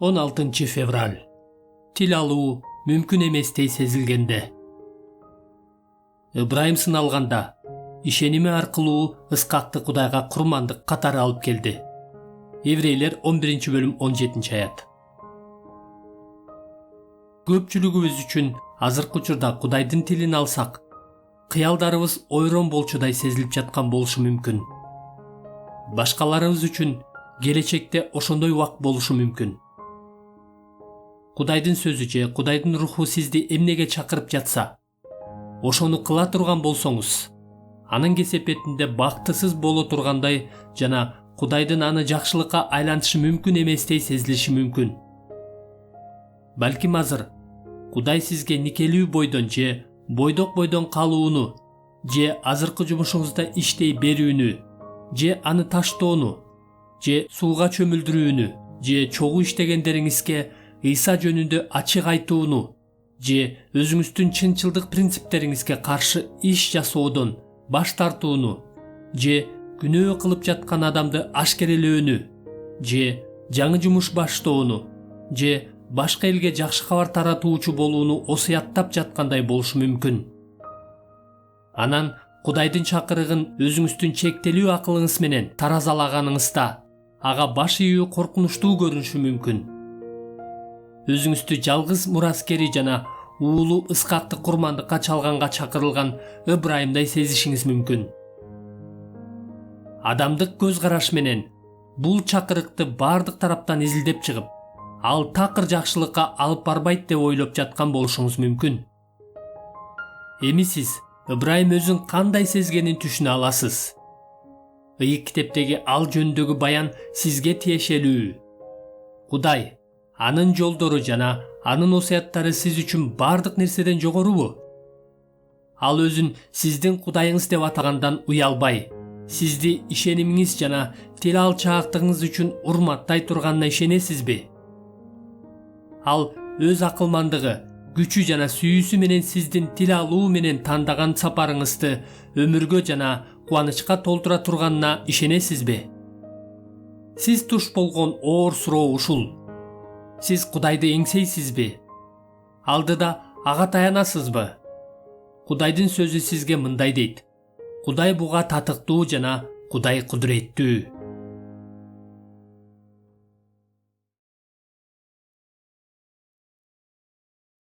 16 февраль. Тил алуу мүмкүн эместей сезилгенде. Ыбрайым сыналганда ишеними аркылуу Ыскакты Кудайга курмандык катары алып келди. Эврейлер 11-бөлүм 17-аят. Көпчүлүгүбүз үчүн азыркы учурда Кудайдын тилин алсак, кыялдарыбыз ойрон болчудай сезилип жаткан болушу мүмкүн. Башкаларыбыз үчүн келечекте ошондой убак болушу мүмкүн. Кудайдын сөзү же Кудайдын Руху сизди эмнеге чакырып жатса, ошону кыла турган болсоңуз, анын кесепетинде бактысыз боло тургандай жана Кудайдын аны жакшылыкка айлантышы мүмкүн эместей сезилиши мүмкүн. Балким азыр Кудай сизге никелүү бойдон же бойдон калууну, же азыркы жумушуңузда иштей берүүнү, же аны таштоону, же сууга чөмүлдүрүүнү, же чогуу иштегендериңизге Ыйса жөнүндө ачык айтууну, же өзүңүздүн чынчылдык принциптериңизге каршы иш жасоодон баш тартууну, же күнөө кылып жаткан адамды ашкерелөөнү, же жаңы жумуш баштоону, же башка элге жакшы кабар таратуучу болууну осуяттап жаткандай болушу мүмкүн. Анан Кудайдын чакырыгын өзүңүздүн чектелүү акылыңыз менен таразалаганыңызда ага баш ийүү коркунучтуу көрүнүшү мүмкүн. Өзүңүздү жалгыз мураскери жана уулу Ыскакты курмандыкка чалганга чакырылган Ыбрайымдай сезишиңиз мүмкүн. Адамдык көз караш менен бул чакырыкты бардык тараптан изилдеп чыгып, ал такыр жакшылыкка алып барбайт деп ойлоп жаткан болушуңуз мүмкүн. Эми сиз Ыбрайым өзүн кандай сезгенин түшүнө аласыз. Ыйык китептеги ал жөнүндөгү баян сизге тиешелүү. Кудай, анын жолдору жана анын осуяттары сиз үчүн бардык нерседен жогорубу? Ал өзүн сиздин Кудайыңыз деп атагандан уялбай, сизди ишенимиңиз жана тил алчаактыгыңыз үчүн урматтай турганына ишенесизби? Ал өз акылмандыгы, күчү жана сүйүүсү менен сиздин тил алуу менен тандаган сапарыңызды өмүргө жана кубанычка толтура турганына ишенесизби? Сиз туш болгон оор суроо ушул. Сиз Кудайды эңсейсизби? Алдыда ага таянасызбы? Кудайдын сөзү сизге мындай дейт: Кудай буга татыктуу жана Кудай кудуреттүү.